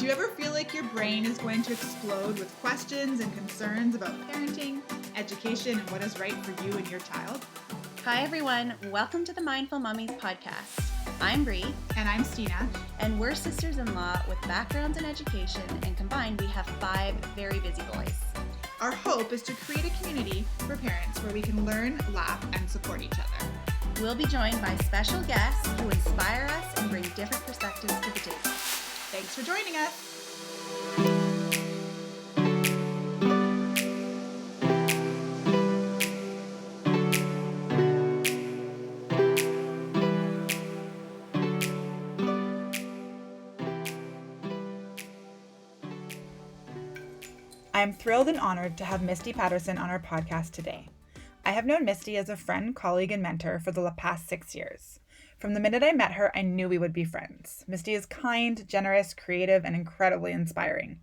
Do you ever feel like your brain is going to explode with questions and concerns about parenting, education, and what is right for you and your child? Hi everyone, welcome to the Mindful Mummies podcast. I'm Bree. And I'm Stina. And we're sisters-in-law with backgrounds in education, and combined we have 5 very busy boys. Our hope is to create a community for parents where we can learn, laugh, and support each other. We'll be joined by special guests who inspire us and bring different perspectives to the table. Thanks for joining us. I'm thrilled and honored to have Misty Paterson on our podcast today. I have known Misty as a friend, colleague, and mentor for the past 6 years. From the minute I met her, I knew we would be friends. Misty is kind, generous, creative, and incredibly inspiring.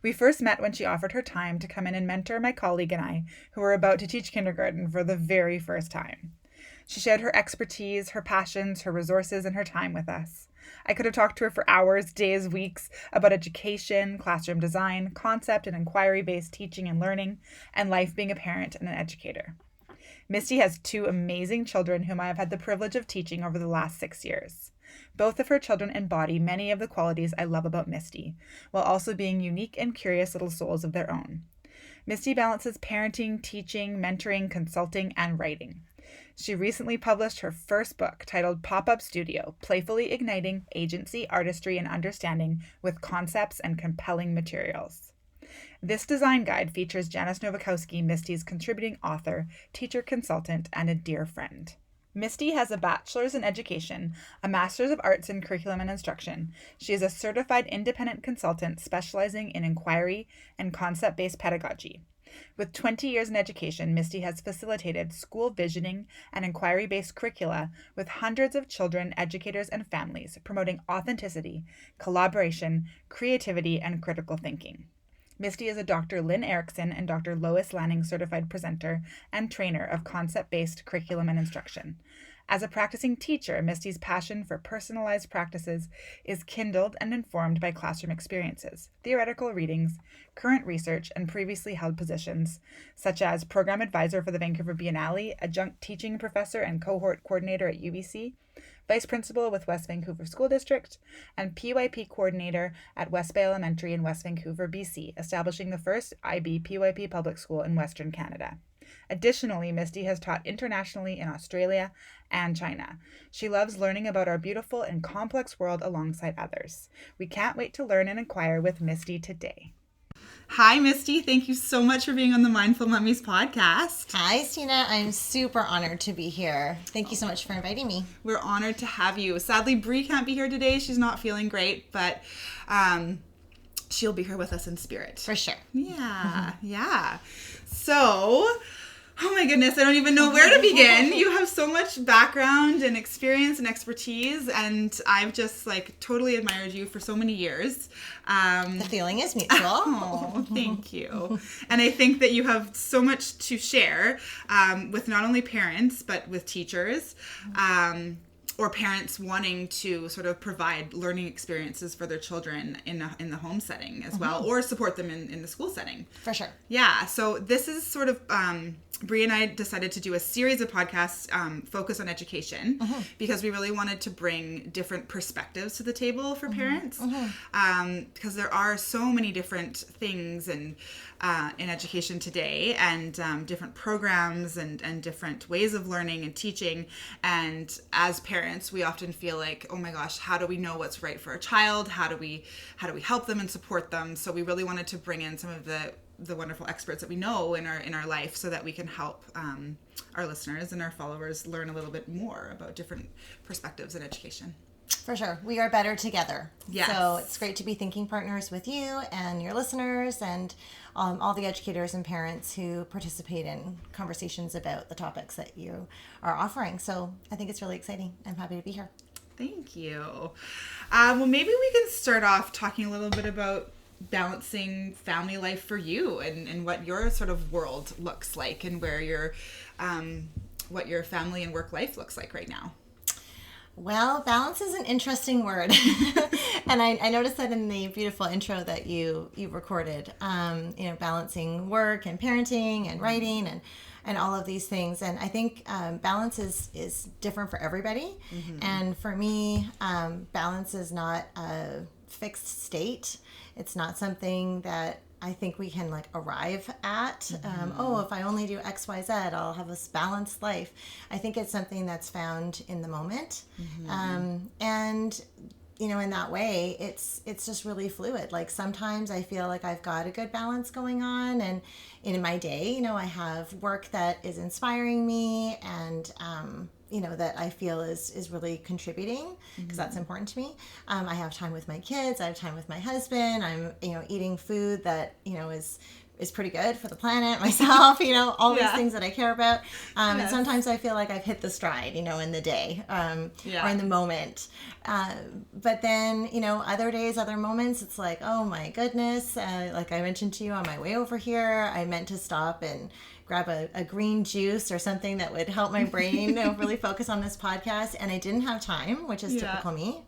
We first met when she offered her time to come in and mentor my colleague and I, who were about to teach kindergarten for the very first time. She shared her expertise, her passions, her resources, and her time with us. I could have talked to her for hours, days, weeks about education, classroom design, concept and inquiry-based teaching and learning, and life being a parent and an educator. Misty has 2 amazing children whom I have had the privilege of teaching over the last 6 years. Both of her children embody many of the qualities I love about Misty, while also being unique and curious little souls of their own. Misty balances parenting, teaching, mentoring, consulting, and writing. She recently published her first book titled Popup Studio, Playfully Igniting Agency, Artistry, and Understanding with Concepts and Compelling Materials. This design guide features Janice Novakowski, Misty's contributing author, teacher consultant, and a dear friend. Misty has a bachelor's in education, a master's of arts in curriculum and instruction. She is a certified independent consultant specializing in inquiry and concept-based pedagogy. With 20 years in education, Misty has facilitated school visioning and inquiry-based curricula with hundreds of children, educators, and families, promoting authenticity, collaboration, creativity, and critical thinking. Misty is a Dr. Lynn Erickson and Dr. Lois Lanning certified presenter and trainer of concept-based curriculum and instruction. As a practicing teacher, Misty's passion for personalized practices is kindled and informed by classroom experiences, theoretical readings, current research, and previously held positions, such as program advisor for the Vancouver Biennale, adjunct teaching professor and cohort coordinator at UBC, vice principal with West Vancouver School District, and PYP coordinator at West Bay Elementary in West Vancouver, BC, establishing the first IB PYP public school in Western Canada. Additionally, Misty has taught internationally in Australia and China. She loves learning about our beautiful and complex world alongside others. We can't wait to learn and inquire with Misty today. Hi, Misty. Thank you so much for being on the Mindful Mummies podcast. Hi, Stina. I'm super honored to be here. Thank you so much for inviting me. We're honored to have you. Sadly, Bree can't be here today. She's not feeling great, but she'll be here with us in spirit. For sure. Yeah. So, oh my goodness, I don't even know where to begin. You have so much background and experience and expertise, and I've just totally admired you for so many years. The feeling is mutual. Oh, thank you. And I think that you have so much to share with not only parents, but with teachers. Or parents wanting to sort of provide learning experiences for their children in the home setting as well, or support them in the school setting. For sure. Yeah, so this is sort of, Bree and I decided to do a series of podcasts focused on education because we really wanted to bring different perspectives to the table for parents because there are so many different things in education today and different programs and different ways of learning and teaching, and as parents we often feel like, oh my gosh, how do we know what's right for a child? How do we help them and support them? So we really wanted to bring in some of the wonderful experts that we know in our life so that we can help our listeners and our followers learn a little bit more about different perspectives in education. For sure. We are better together. Yes. So it's great to be thinking partners with you and your listeners and all the educators and parents who participate in conversations about the topics that you are offering. So I think it's really exciting. I'm happy to be here. Thank you. Well, maybe we can start off talking a little bit about balancing family life for you and what your sort of world looks like and where your what your family and work life looks like right now. Well, balance is an interesting word. And I noticed that in the beautiful intro that you recorded, balancing work and parenting and writing and all of these things. And I think balance is different for everybody. And for me, balance is not a fixed state. It's not something that I think we can arrive at. If I only do X, Y, Z, I'll have this balanced life. I think it's something that's found in the moment. And in that way, it's just really fluid. Like sometimes I feel like I've got a good balance going on, and in my day, I have work that is inspiring me and that I feel is really contributing, because that's important to me. I have time with my kids. I have time with my husband. I'm, eating food that, is pretty good for the planet, myself, all these things that I care about. And sometimes I feel like I've hit the stride, in the day or in the moment. But then, other days, other moments, it's like, oh my goodness. Like I mentioned to you on my way over here, I meant to stop and grab a green juice or something that would help my brain really focus on this podcast. And I didn't have time, which is typical me,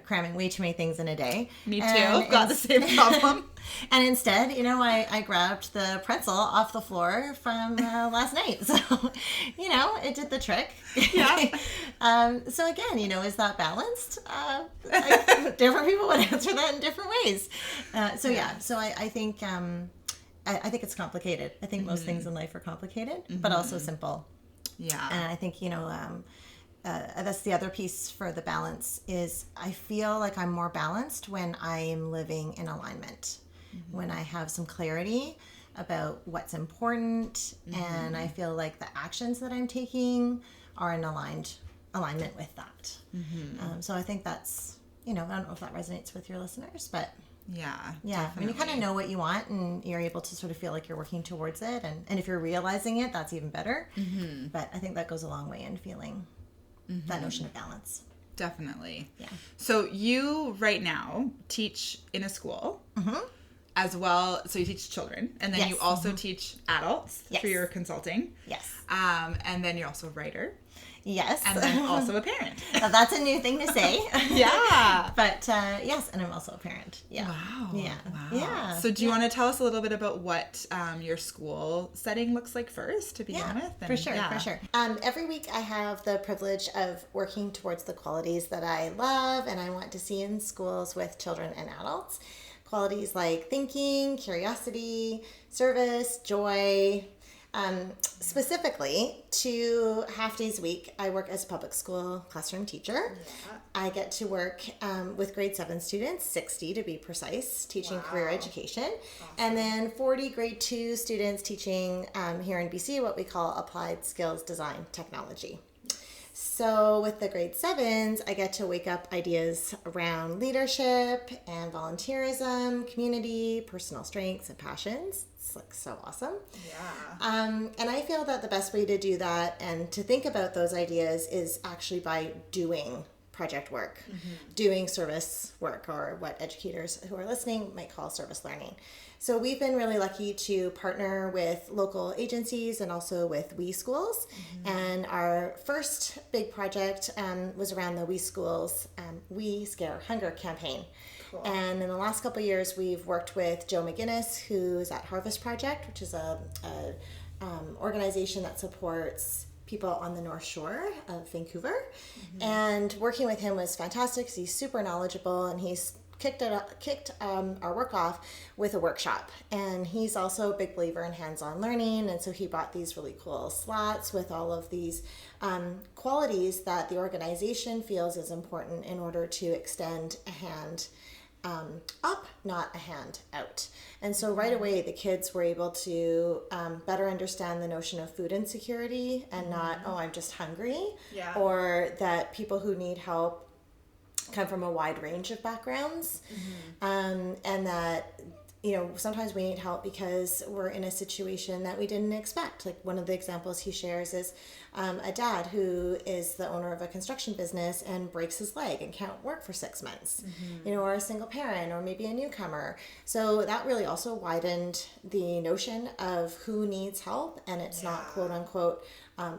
cramming way too many things in a day. Me too. Got the same problem. And instead, I grabbed the pretzel off the floor from last night. So, it did the trick. Yeah. So again, is that balanced? Different people would answer that in different ways. So I think... I think it's complicated. I think most things in life are complicated, but also simple. Yeah. And I think, that's the other piece for the balance is I feel like I'm more balanced when I am living in alignment, when I have some clarity about what's important, and I feel like the actions that I'm taking are in alignment with that. So I think that's, I don't know if that resonates with your listeners, but... Yeah. Definitely. When you kind of know what you want and you're able to sort of feel like you're working towards it, and if you're realizing it, that's even better. But I think that goes a long way in feeling that notion of balance. Definitely. Yeah. So you right now teach in a school as well. So you teach children, and then you also teach adults through your consulting. Yes. And then you're also a writer. Yes. And then also a parent. Now, that's a new thing to say. Yeah. But yes, and I'm also a parent. Yeah. Wow. Yeah. Wow. Yeah. So do you want to tell us a little bit about what your school setting looks like first to begin with? And, for sure. Every week I have the privilege of working towards the qualities that I love and I want to see in schools with children and adults. Qualities like thinking, curiosity, service, joy. Specifically, 2 half days a week, I work as a public school classroom teacher. Yeah. I get to work with grade 7 students, 60 to be precise, teaching career education. Awesome. And then 40 grade 2 students teaching here in BC what we call applied skills design technology. So with the grade 7s, I get to wake up ideas around leadership and volunteerism, community, personal strengths and passions. It's so awesome. Yeah. And I feel that the best way to do that and to think about those ideas is actually by doing project work, doing service work, or what educators who are listening might call service learning. So we've been really lucky to partner with local agencies and also with We Schools. And our first big project was around the We Schools We Scare Hunger campaign. Cool. And in the last couple of years, we've worked with Joe McGinnis, who's at Harvest Project, which is a organization that supports people on the North Shore of Vancouver. And working with him was fantastic because he's super knowledgeable, and he's kicked our work off with a workshop. And he's also a big believer in hands-on learning, and so he bought these really cool slots with all of these qualities that the organization feels is important in order to extend a hand up, not a hand out. And so right away the kids were able to better understand the notion of food insecurity and not, oh, I'm just hungry, or that people who need help come from a wide range of backgrounds, and that sometimes we need help because we're in a situation that we didn't expect. Like one of the examples he shares is a dad who is the owner of a construction business and breaks his leg and can't work for 6 months, or a single parent, or maybe a newcomer. So that really also widened the notion of who needs help, and it's not quote unquote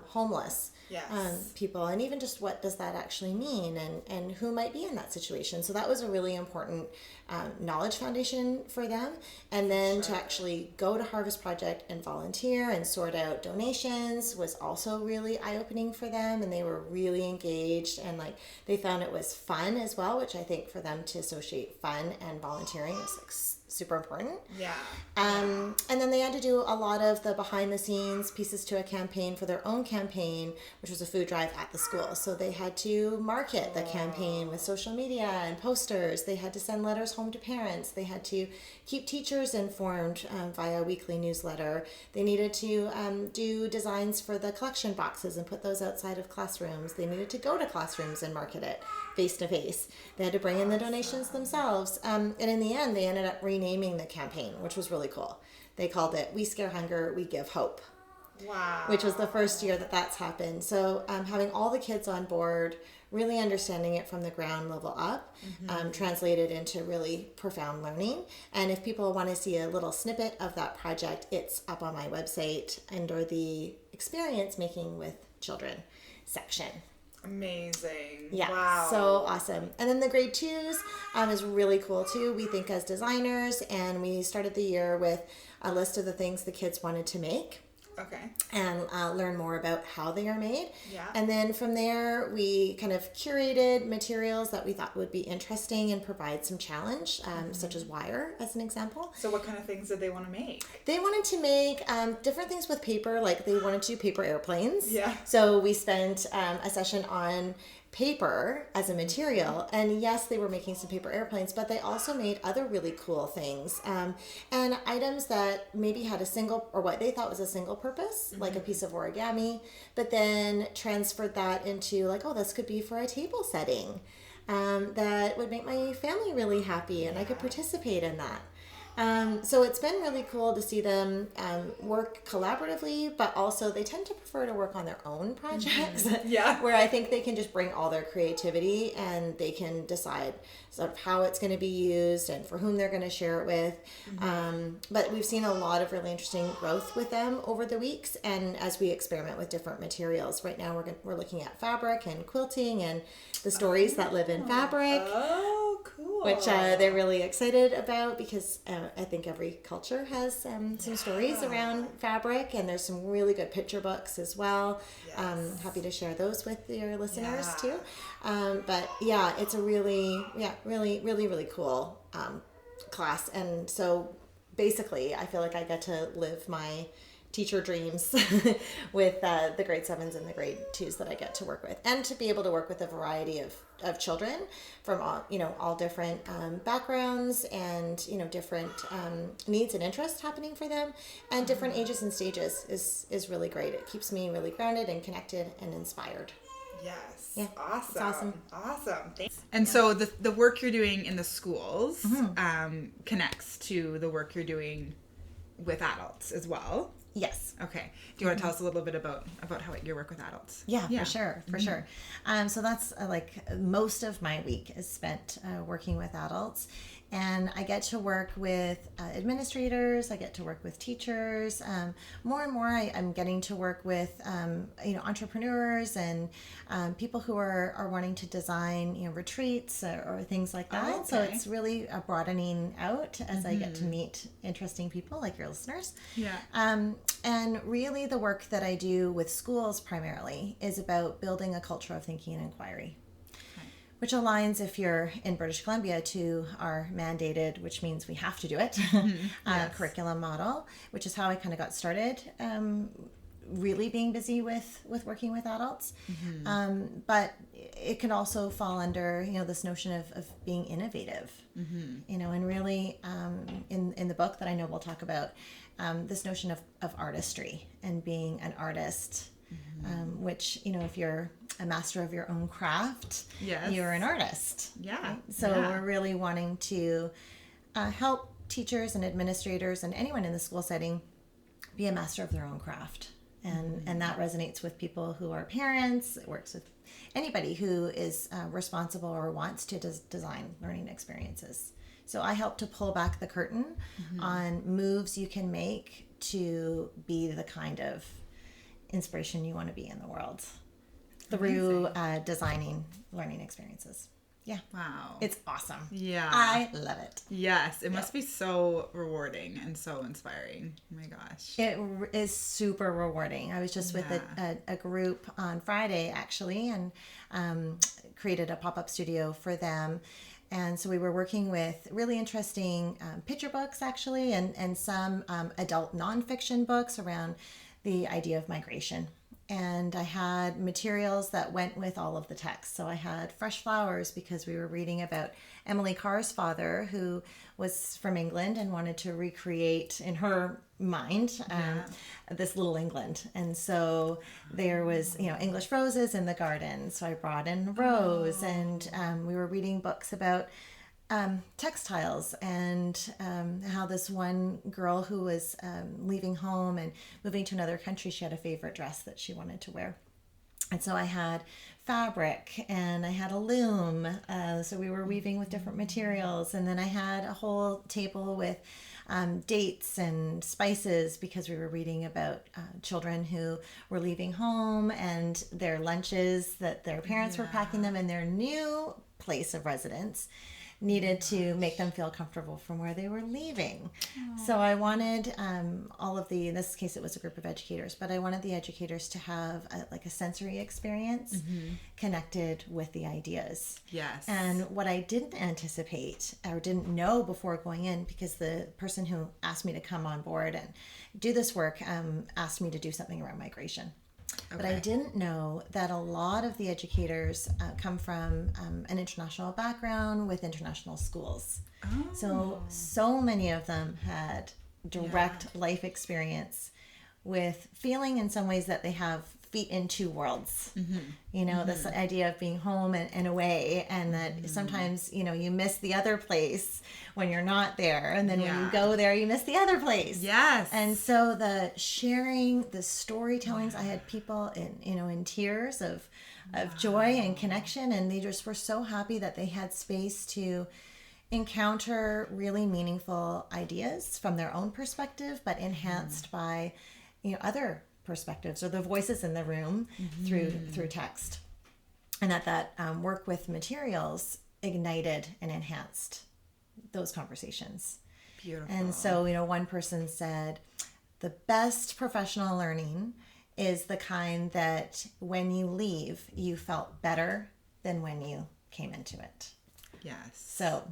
homeless Yes. people, and even just what does that actually mean, and who might be in that situation. So that was a really important knowledge foundation for them. And then to actually go to Harvest Project and volunteer and sort out donations was also really eye-opening for them, and they were really engaged, and like they found it was fun as well, which I think for them to associate fun and volunteering is like super important. Yeah. And then they had to do a lot of the behind the scenes pieces to a campaign for their own campaign, which was a food drive at the school. So they had to market the campaign with social media and posters. They had to send letters home to parents. They had to keep teachers informed via a weekly newsletter. They needed to do designs for the collection boxes and put those outside of classrooms. They needed to go to classrooms and market it face to face. They had to bring in the donations themselves. And in the end, they ended up renaming the campaign, which was really cool. They called it "We Scare Hunger, We Give Hope." Wow. Which was the first year that that's happened. So having all the kids on board, really understanding it from the ground level up, translated into really profound learning. And if people want to see a little snippet of that project, it's up on my website under the Experience Making with Children section. Amazing. Yeah. Wow. So awesome. And then the grade 2s is really cool too. We think as designers, and we started the year with a list of the things the kids wanted to make. Okay. And learn more about how they are made. Yeah. And then from there, we kind of curated materials that we thought would be interesting and provide some challenge, such as wire, as an example. So what kind of things did they want to make? They wanted to make different things with paper, like they wanted to do paper airplanes. Yeah. So we spent a session on paper as a material, and yes, they were making some paper airplanes, but they also made other really cool things, and items that maybe had a single, or what they thought was a single purpose, like a piece of origami, but then transferred that into like, oh, this could be for a table setting that would make my family really happy, and I could participate in that. So it's been really cool to see them work collaboratively, but also they tend to prefer to work on their own projects. Yeah. Where I think they can just bring all their creativity, and they can decide sort of how it's going to be used and for whom they're going to share it with. But we've seen a lot of really interesting growth with them over the weeks, and as we experiment with different materials. Right now we're looking at fabric and quilting and the stories that live in fabric. Oh, cool. Which they're really excited about, because I think every culture has some stories around fabric, and there's some really good picture books as well. Yes. Happy to share those with your listeners Yeah. too. But yeah, it's a really cool class. And so basically I feel like I get to live my teacher dreams with the grade 7s and the grade 2s that I get to work with, and to be able to work with a variety of children from all different backgrounds, and different needs and interests happening for them, and different ages and stages is really great. It keeps me really grounded and connected and inspired. Yes. Yeah. Awesome. It's awesome. Awesome. Thanks. And so the work you're doing in the schools connects to the work you're doing with adults as well. Yes. Okay. Do you want to tell us a little bit about how your work with adults? Yeah, for sure. So that's like most of my week is spent working with adults, and I get to work with administrators. I get to work with teachers. More and more, I'm getting to work with entrepreneurs and people who are wanting to design retreats or things like that. Oh, okay. So it's really broadening out as I get to meet interesting people like your listeners. Yeah. And really the work that I do with schools primarily is about building a culture of thinking and inquiry, which aligns, if you're in British Columbia, to our mandated, which means we have to do it, Yes. curriculum model, which is how I kind of got started really being busy with working with adults. But it can also fall under, this notion of being innovative, and really in the book that I know we'll talk about, this notion of artistry and being an artist, which, if you're a master of your own craft, Yes. you're an artist. Yeah. Right? So we're really wanting to help teachers and administrators and anyone in the school setting be a master of their own craft. And that resonates with people who are parents. It works with anybody who is responsible or wants to design learning experiences. So I help to pull back the curtain on moves you can make to be the kind of inspiration you want to be in the world through designing learning experiences. Yeah. Wow. It's awesome. Yeah. I love it. Yes. It must be so rewarding and so inspiring. Oh my gosh. It is super rewarding. I was just with a group on Friday, actually, and created a pop-up studio for them. And so we were working with really interesting picture books, actually, and some adult nonfiction books around the idea of migration. And I had materials that went with all of the text. So I had fresh flowers because we were reading about Emily Carr's father, who was from England and wanted to recreate in her mind this little England. And so there was, English roses in the garden. So I brought in rose, and we were reading books about textiles and how this one girl who was leaving home and moving to another country, she had a favorite dress that she wanted to wear. And so I had fabric and I had a loom. So we were weaving with different materials. And then I had a whole table with dates and spices because we were reading about children who were leaving home and their lunches that their parents were packing them in their new place of residence needed to make them feel comfortable from where they were leaving. Aww. So I wanted all of in this case it was a group of educators, but I wanted the educators to have a sensory experience connected with the ideas. Yes. And what I didn't anticipate or didn't know before going in, because the person who asked me to come on board and do this work asked me to do something around migration. Okay. But I didn't know that a lot of the educators come from an international background with international schools. Oh. So many of them had direct life experience with feeling in some ways that they have feet in two worlds. This idea of being home and away, and that sometimes, you miss the other place when you're not there. And then when you go there, you miss the other place. Yes. And so the sharing, the storytellings, I had people in tears of joy and connection. And they just were so happy that they had space to encounter really meaningful ideas from their own perspective, but enhanced by, other perspectives or the voices in the room through text, and that work with materials ignited and enhanced those conversations. Beautiful. And so one person said the best professional learning is the kind that when you leave you felt better than when you came into it. Yes. So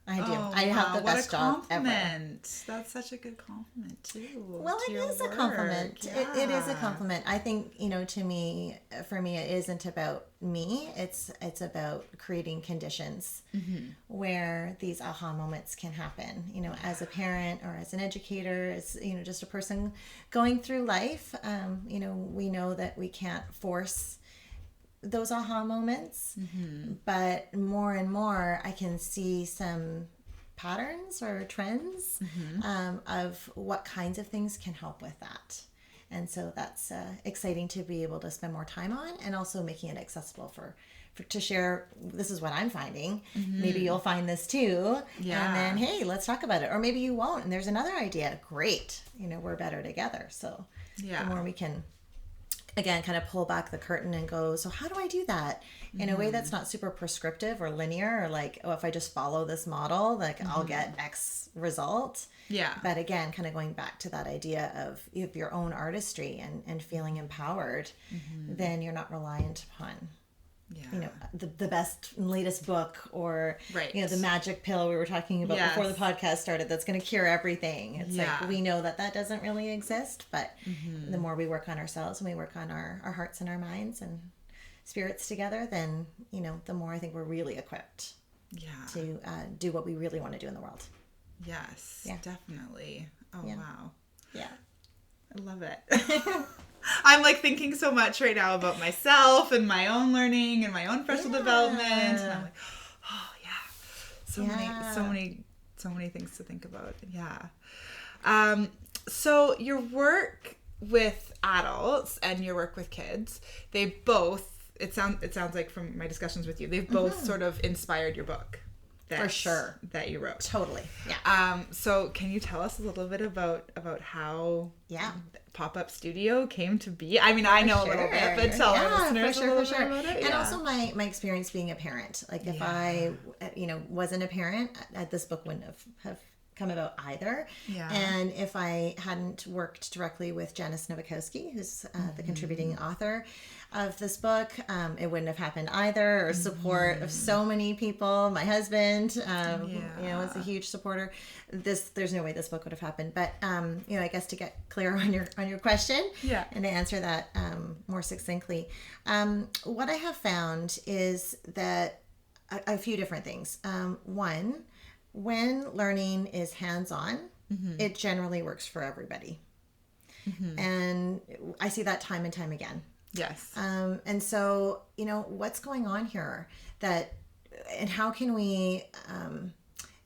I do. I have the best job ever. That's such a good compliment too. Well, it is a compliment. Yeah. It is a compliment. I think, for me, it isn't about me. It's about creating conditions where these aha moments can happen. As a parent or as an educator, as just a person going through life. We know that we can't force those aha moments, but more and more I can see some patterns or trends of what kinds of things can help with that. And so that's exciting to be able to spend more time on, and also making it accessible for to share. This is what I'm finding. Maybe you'll find this too. Yeah. And then, hey, let's talk about it. Or maybe you won't, and there's another idea. Great. we're better together. So the more we can, again, kind of pull back the curtain and go, so how do I do that in a way that's not super prescriptive or linear, or like, oh, if I just follow this model, like I'll get X result. Yeah. But again, kind of going back to that idea of your own artistry and feeling empowered, then you're not reliant upon, the best and latest book, or, the magic pill we were talking about before the podcast started that's going to cure everything. It's like, we know that doesn't really exist, but the more we work on ourselves and we work on our hearts and our minds and spirits together, then, the more I think we're really equipped to do what we really want to do in the world. Yes, definitely. Oh, wow. Yeah. I love it. I'm like thinking so much right now about myself and my own learning and my own personal development. And I'm like, oh yeah. So many things to think about. Yeah. So your work with adults and your work with kids, they both, it sounds like from my discussions with you, they've both sort of inspired your book. For sure. that you wrote. Totally. Yeah. So can you tell us a little bit about how Popup Studio came to be? I mean, I know a little bit, but tell our listeners a little bit about it. And also my experience being a parent. Like if I, wasn't a parent, this book wouldn't have come about either. Yeah. And if I hadn't worked directly with Janice Novakowski, who's the contributing author of this book, it wouldn't have happened either, or support of so many people. My husband, was a huge supporter. There's no way this book would have happened. But, I guess to get clear on your question and to answer that more succinctly, what I have found is that a few different things. One, when learning is hands-on, it generally works for everybody. And I see that time and time again. Yes. And so, what's going on here and how can we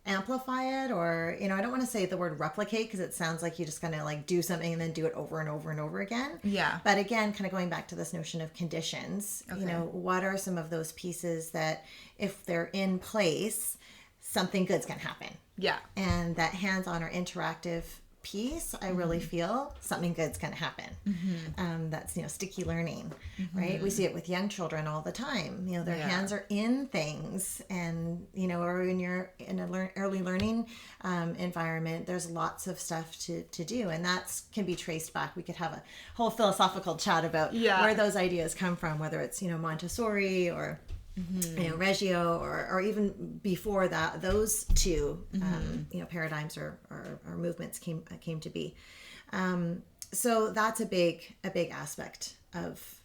amplify it? Or, I don't want to say the word replicate because it sounds like you just kind of like do something and then do it over and over and over again. Yeah. But again, kind of going back to this notion of conditions, what are some of those pieces that if they're in place, something good's going to happen. Yeah. And that hands-on or interactive piece, I really feel something good's going to happen. That's, sticky learning, right? We see it with young children all the time. Their hands are in things and, or in an early learning environment, there's lots of stuff to do. And that can be traced back. We could have a whole philosophical chat about where those ideas come from, whether it's, Montessori or Reggio, or even before that, those two, paradigms or movements came to be. So that's a big aspect of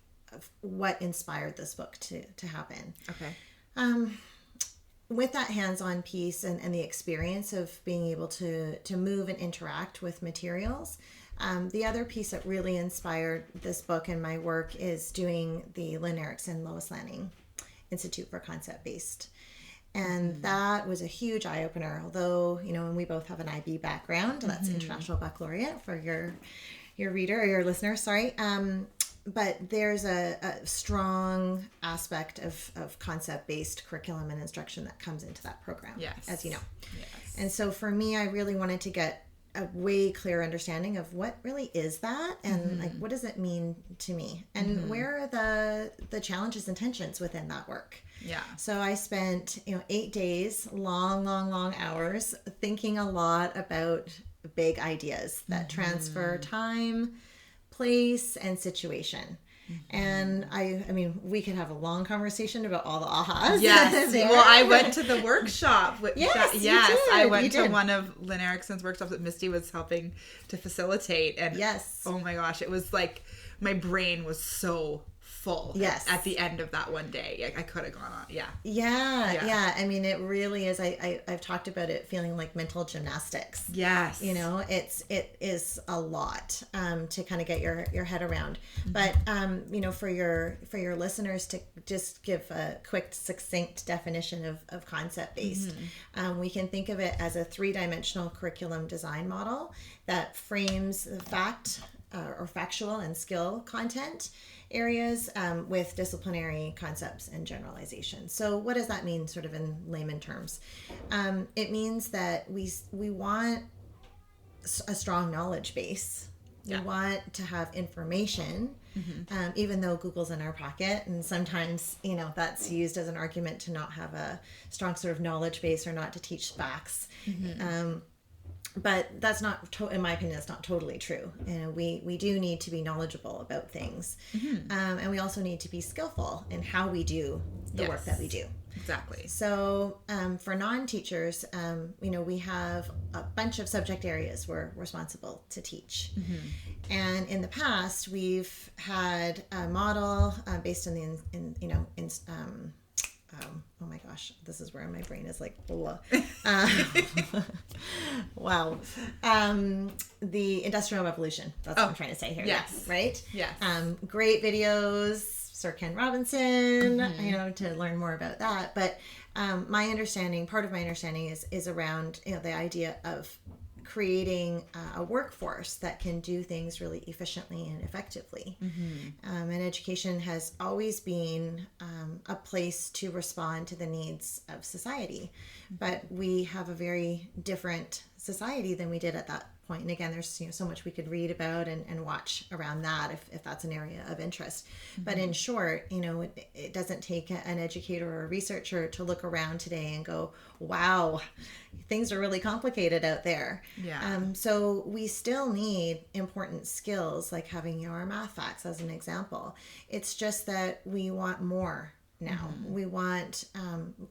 what inspired this book to happen. Okay. With that hands-on piece and the experience of being able to move and interact with materials, the other piece that really inspired this book and my work is doing the Lynn, Erickson, Lois, Lanning Institute for Concept-Based. And that was a huge eye-opener, although, and we both have an IB background, that's International Baccalaureate for your reader or your listener, sorry. But there's a strong aspect of concept-based curriculum and instruction that comes into that program, as you know. Yes. And so for me, I really wanted to get a way clear understanding of what really is that and like what does it mean to me and where are the challenges and tensions within that work. So I spent 8 days, long hours thinking a lot about big ideas that transfer time, place, and situation. And I mean, we could have a long conversation about all the ahas. Yes. Well, I went to the workshop. Yes, I went to one of Lynn Erickson's workshops that Misty was helping to facilitate. And oh my gosh, it was like my brain was so full. Yes. At the end of that one day, I could have gone on. Yeah. I mean, it really is. I've talked about it feeling like mental gymnastics. Yes. It is a lot to kind of get your head around. But for your listeners to just give a quick, succinct definition of concept based, we can think of it as a 3-dimensional curriculum design model that frames the factual and skill content areas with disciplinary concepts and generalizations. So what does that mean sort of in layman terms? It means that we want a strong knowledge base. We want to have information, even though Google's in our pocket. And sometimes, that's used as an argument to not have a strong sort of knowledge base or not to teach facts. But that's not, in my opinion, that's not totally true. We do need to be knowledgeable about things. And we also need to be skillful in how we do the work that we do. Exactly. So for non-teachers, we have a bunch of subject areas we're responsible to teach. And in the past, we've had a model based on oh my gosh, this is where my brain is like, wow. The Industrial Revolution. That's what I'm trying to say here. Yes. Right? Yes. Great videos, Sir Ken Robinson, to learn more about that. But part of my understanding is around, the idea of creating a workforce that can do things really efficiently and effectively. And education has always been a place to respond to the needs of society. But we have a very different society than we did at that point. And again, there's so much we could read about and watch around that if that's an area of interest. But in short, it doesn't take an educator or a researcher to look around today and go, wow, things are really complicated out there. So we still need important skills like having our math facts as an example. It's just that we want more now. We want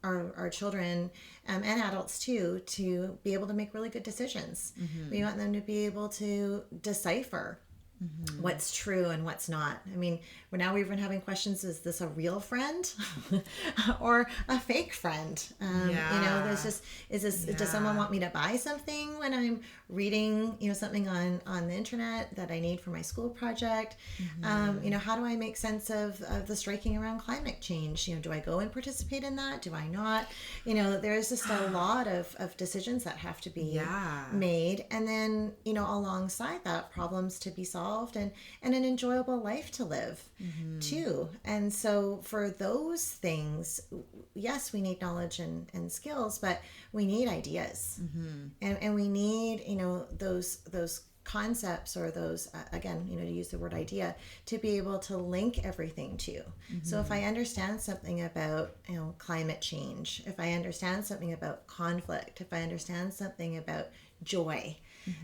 our children and adults too to be able to make really good decisions. We want them to be able to decipher what's true and what's not. I mean, now we've been having questions, is this a real friend or a fake friend? There's just, does someone want me to buy something when I'm reading, something on the internet that I need for my school project? How do I make sense of the striking around climate change? Do I go and participate in that? Do I not? There's just a lot of decisions that have to be made. And then, alongside that, problems to be solved and an enjoyable life to live too. And so for those things, yes, we need knowledge and skills, but we need ideas. And we need, those concepts or those, again, to use the word idea, to be able to link everything to. So if I understand something about, climate change, if I understand something about conflict, if I understand something about joy,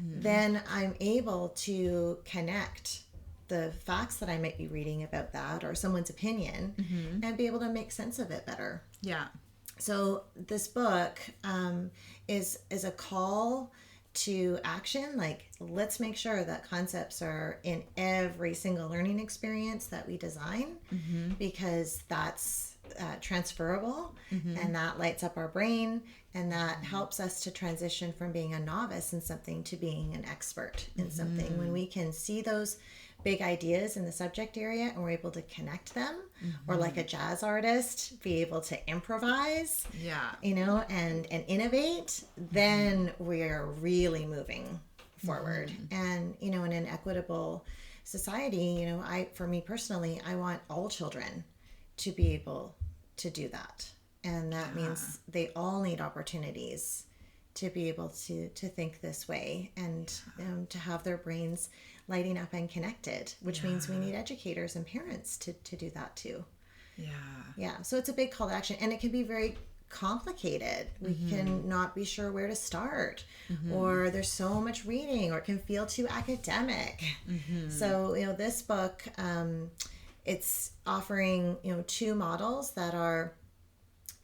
then I'm able to connect the facts that I might be reading about that or someone's opinion and be able to make sense of it better. So this book is a call to action. Like, let's make sure that concepts are in every single learning experience that we design, because that's transferable and that lights up our brain, and that helps us to transition from being a novice in something to being an expert in something. When we can see those big ideas in the subject area and we're able to connect them, or like a jazz artist, be able to improvise, and innovate, then we're really moving forward. And, in an equitable society, for me personally, I want all children to be able to do that. And that means they all need opportunities to be able to think this way and to have their brains lighting up and connected, which means we need educators and parents to do that too. So it's a big call to action, and it can be very complicated. We can not be sure where to start, or there's so much reading, or it can feel too academic. So this book, it's offering two models that are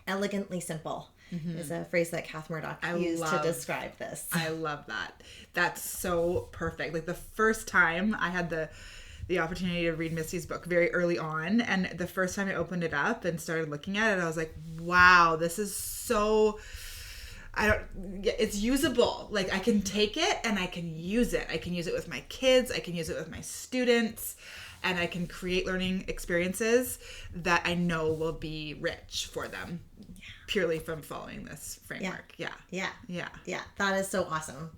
elegantly simple. Is a phrase that Kath Murdoch used to describe this. I love that. That's so perfect. Like, the first time I had the opportunity to read Misty's book very early on, and the first time I opened it up and started looking at it, I was like, wow, this is so... it's usable. Like, I can take it and I can use it. I can use it with my kids. I can use it with my students. And I can create learning experiences that I know will be rich for them, purely from following this framework. Yeah. That is so awesome.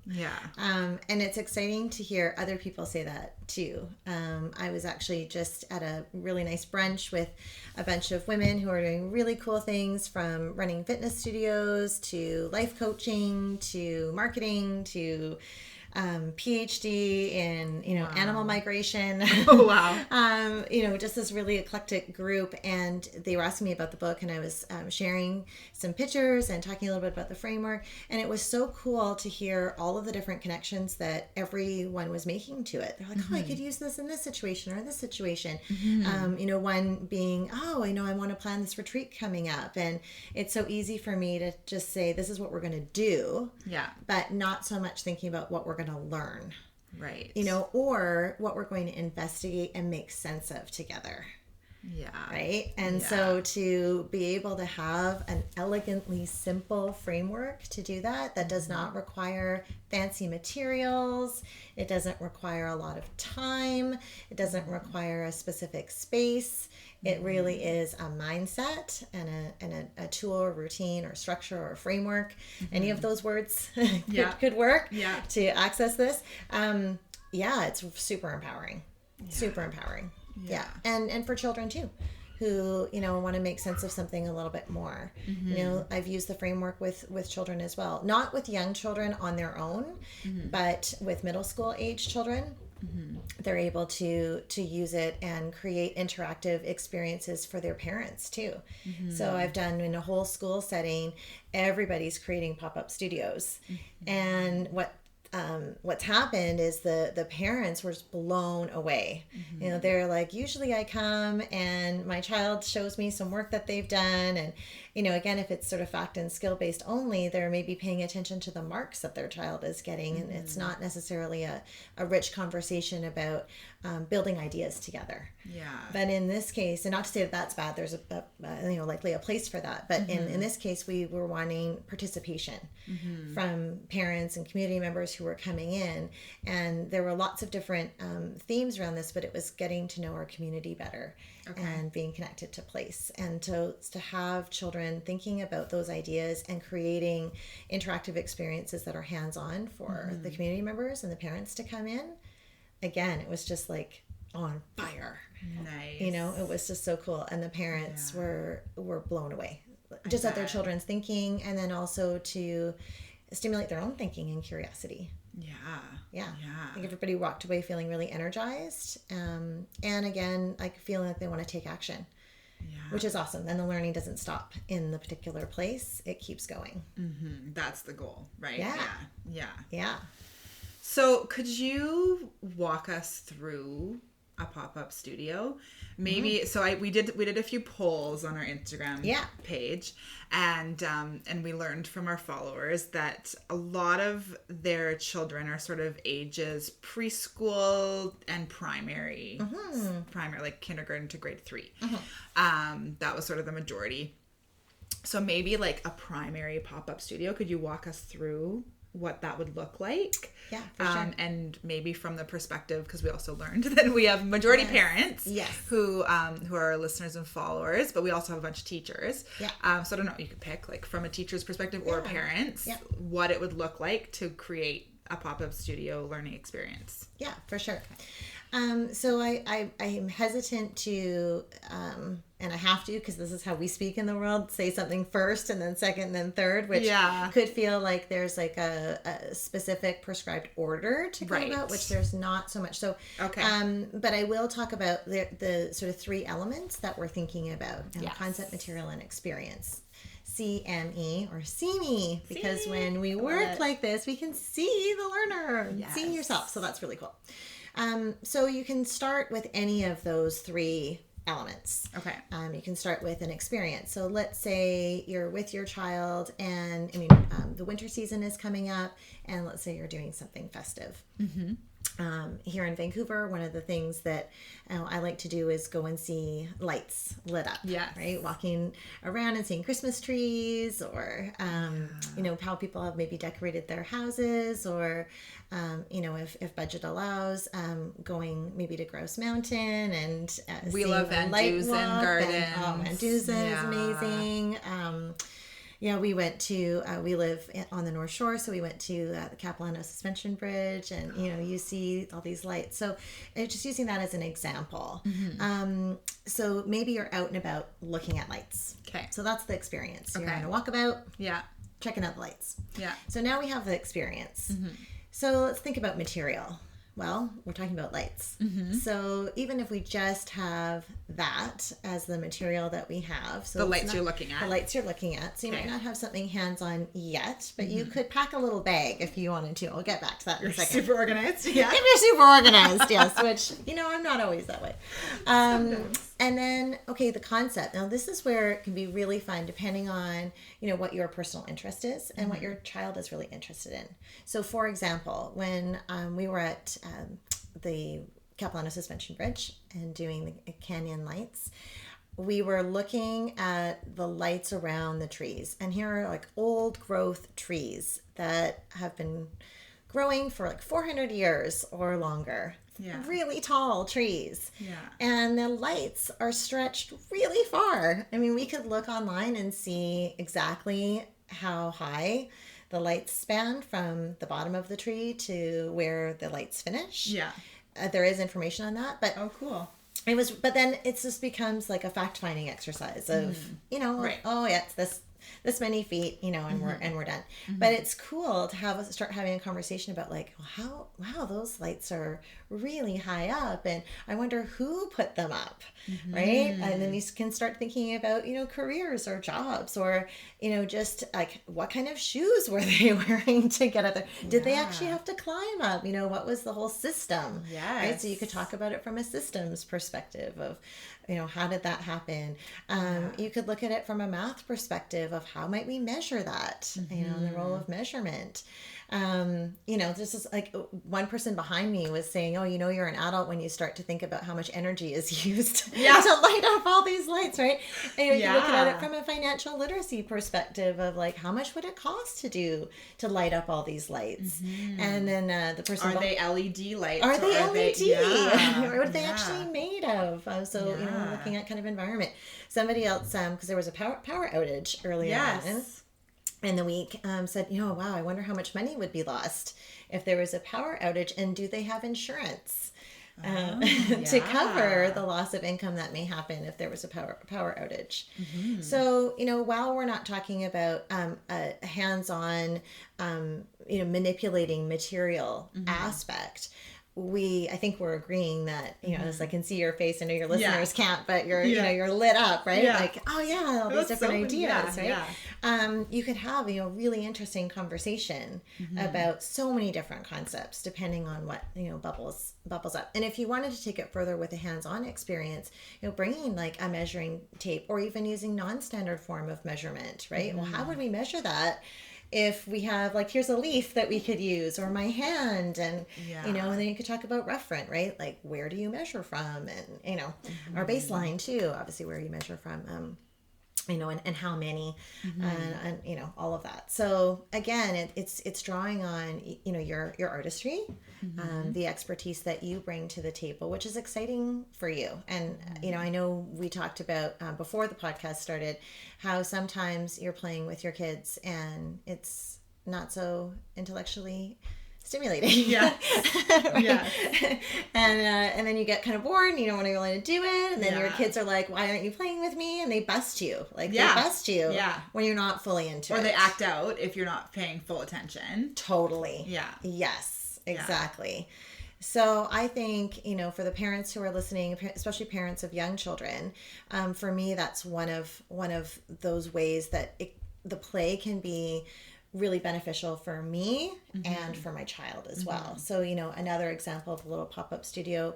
And it's exciting to hear other people say that too. I was actually just at a really nice brunch with a bunch of women who are doing really cool things, from running fitness studios to life coaching to marketing to PhD in, animal migration. Oh, wow. Just this really eclectic group. And they were asking me about the book, and I was sharing some pictures and talking a little bit about the framework. And it was so cool to hear all of the different connections that everyone was making to it. They're like, oh, I could use this in this situation or this situation. One being, I know I want to plan this retreat coming up. And it's so easy for me to just say, this is what we're going to do. But not so much thinking about what we're going to learn, right? Or what we're going to investigate and make sense of together. Yeah. Right? And so to be able to have an elegantly simple framework to do that does not require fancy materials. It doesn't require a lot of time. It doesn't require a specific space. It really is a mindset and a tool or routine or structure or framework. Any of those words could work to access this. It's super empowering. Super empowering. Yeah. And for children too, who, want to make sense of something a little bit more. I've used the framework with children as well. Not with young children on their own, but with middle school age children. They're able to use it and create interactive experiences for their parents too. So I've done in a whole school setting, everybody's creating pop-up studios. And what's happened is the parents were just blown away. They're like, usually I come and my child shows me some work that they've done, and again, if it's sort of fact and skill based only, they're maybe paying attention to the marks that their child is getting, and it's not necessarily a rich conversation about building ideas together. But in this case, and not to say that that's bad, there's likely a place for that, but in this case, we were wanting participation from parents and community members who were coming in, and there were lots of different themes around this, but it was getting to know our community better and being connected to place, and to have children thinking about those ideas and creating interactive experiences that are hands-on for the community members and the parents to come in. Again, it was just like on fire. Nice. It was just so cool, and the parents were blown away just at their children's thinking, and then also to stimulate their own thinking and curiosity. I think everybody walked away feeling really energized, and again, like feeling like they want to take action, which is awesome. Then the learning doesn't stop in the particular place; it keeps going. That's the goal, right? Yeah. So, could you walk us through a pop-up studio? Maybe we did a few polls on our Instagram page, and we learned from our followers that a lot of their children are sort of ages preschool and primary, like kindergarten to grade 3. That was sort of the majority. So maybe like a primary pop-up studio. Could you walk us through what that would look like? Yeah, for sure. And maybe from the perspective, because we also learned that we have majority parents who are our listeners and followers, but we also have a bunch of teachers. So I don't know, you could pick like from a teacher's perspective or parents, what it would look like to create a pop-up studio learning experience. Yeah, for sure. So I am hesitant to, and I have to, because this is how we speak in the world, say something first and then second and then third, which could feel like there's like a specific prescribed order to go about, which there's not so much. So, but I will talk about the sort of 3 elements that we're thinking about: concept, material, and experience. CME or see me, because when we work like this, we can see the learner, seeing yourself. So that's really cool. So you can start with any of those 3 elements. You can start with an experience. So let's say you're with your child, and the winter season is coming up, and let's say you're doing something festive. Here in Vancouver, one of the things that I like to do is go and see lights lit up. Right? Walking around and seeing Christmas trees, or, how people have maybe decorated their houses, or, if budget allows, going maybe to Grouse Mountain and we love Van Dusen Gardens. Van Dusen is amazing. We went to, we live on the North Shore, so we went to the Capilano Suspension Bridge, and, you see all these lights. So just using that as an example. So maybe you're out and about looking at lights. So that's the experience. You're on a walkabout. Checking out the lights. So now we have the experience. So let's think about material. Well, we're talking about lights. So even if we just have that as the material that we have. So the lights you're looking at. The lights you're looking at. So you might not have something hands-on yet, but you could pack a little bag if you wanted to. I'll get back to that in a second. Super organized. If you're super organized, yes, which, I'm not always that way. And then, the concept. Now, this is where it can be really fun depending on, what your personal interest is and what your child is really interested in. So, for example, when we were at the Capilano Suspension Bridge and doing the canyon lights, we were looking at the lights around the trees. And here are like old growth trees that have been growing for like 400 years or longer. Yeah. Really tall trees. Yeah. And the lights are stretched really far. I mean, we could look online and see exactly how high the lights span from the bottom of the tree to where the lights finish. Yeah. There is information on that, but Oh, cool. but then it just becomes like a fact-finding exercise of, you know, Right. oh yeah, it's this many feet, you know, and we're done. But it's cool to start having a conversation about like, wow, those lights are really high up, and I wonder who put them up, right? And then you can start thinking about, you know, careers or jobs, or, you know, just like what kind of shoes were they wearing to get up there? Did they actually have to climb up? You know, what was the whole system? Right? So you could talk about it from a systems perspective of, you know, how did that happen? You could look at it from a math perspective of how might we measure that, you know, the role of measurement. You know, this is like one person behind me was saying, oh, you know, you're an adult when you start to think about how much energy is used to light up all these lights, right? And you look at it from a financial literacy perspective of like, how much would it cost to light up all these lights? And then the person... Are they LED lights? Are they LED? Or what are they Yeah. actually made of? So, you know, looking at kind of environment. Somebody else, because there was a power outage earlier on in the week, said, you know, wow, I wonder how much money would be lost if there was a power outage, and do they have insurance to cover the loss of income that may happen if there was a power outage? So, you know, while we're not talking about a hands-on, you know, manipulating material aspect, I think we're agreeing that, you know, as I can see your face, I know your listeners can't, but you're, you know, you're lit up, right? Like, oh yeah, all these different ideas, right? You could have, you know, really interesting conversation about so many different concepts, depending on what, you know, bubbles up. And if you wanted to take it further with a hands-on experience, you know, bringing like a measuring tape, or even using non-standard form of measurement, right? Well, how would we measure that? If we have like, here's a leaf that we could use, or my hand, and you know, and then you could talk about referent, right? Like, where do you measure from? And, you know, our baseline too, obviously, where you measure from, you know, and how many, and you know, all of that. So again, it's drawing on, you know, your artistry, the expertise that you bring to the table, which is exciting for you. And you know, I know we talked about before the podcast started, how sometimes you're playing with your kids and it's not so intellectually stimulating. And then you get kind of bored and you don't want to go in and do it, and then your kids are like, why aren't you playing with me? And they bust you, like they bust you when you're not fully into it, or they act out if you're not paying full attention. Totally. Yes, exactly. So I think, you know, for the parents who are listening, especially parents of young children, for me, that's one of those ways that the play can be really beneficial for me and for my child as well. So, you know, another example of a little pop-up studio,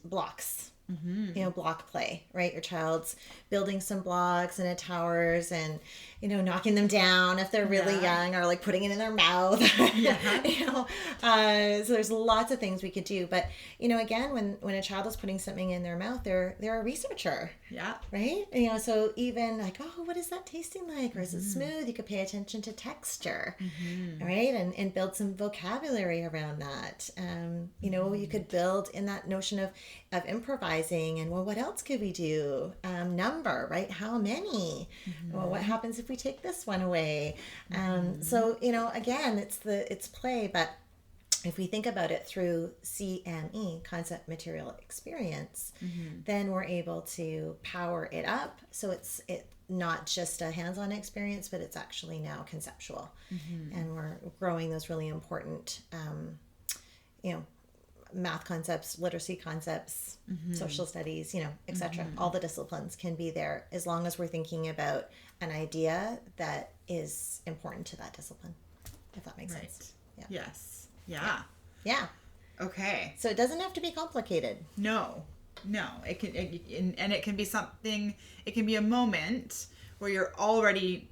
blocks. You know, block play, right? Your child's building some blocks and towers, and, you know, knocking them down if they're really young, or like putting it in their mouth. You know, so there's lots of things we could do. But, you know, again, when a child is putting something in their mouth, they're a researcher. Right? And, you know, so even like, oh, what is that tasting like? Or is it smooth? You could pay attention to texture, right? And build some vocabulary around that. You know, you could build in that notion of improvising, and well, what else could we do? Number, right? How many? Well, what happens if we take this one away? So, you know, again, it's play, but if we think about it through CME, concept, material, experience, then we're able to power it up. So it's not just a hands-on experience, but it's actually now conceptual. And we're growing those really important, you know, math concepts, literacy concepts, social studies, you know, etc. All the disciplines can be there, as long as we're thinking about an idea that is important to that discipline, if that makes sense. Yeah. Okay. So it doesn't have to be complicated. No. It can be something. It can be a moment where you're already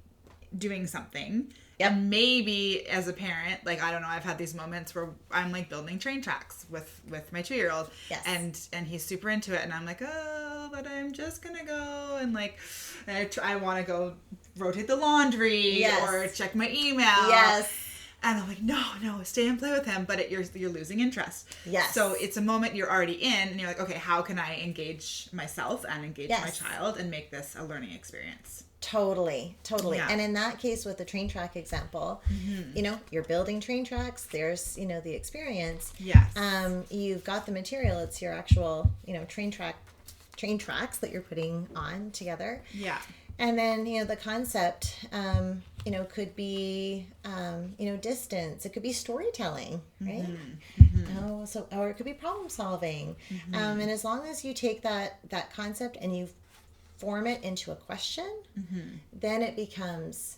doing something, And maybe as a parent, like, I don't know, I've had these moments where I'm like building train tracks with my 2-year-old. Yes. And he's super into it. And I'm like, oh, but I'm just going to go. And like, I want to go rotate the laundry or check my email. Yes. And I'm like, no, stay and play with him. But you're losing interest. Yes. So it's a moment you're already in, and you're like, okay, how can I engage myself and engage my child and make this a learning experience? Totally. Yeah. And in that case, with the train track example, you know, you're building train tracks. There's, you know, the experience. Yes. You've got the material. It's your actual, you know, train tracks that you're putting on together. Yeah. And then, you know, the concept, you know, could be, you know, distance. It could be storytelling, right? Or it could be problem solving. And as long as you take that concept and you form it into a question, then it becomes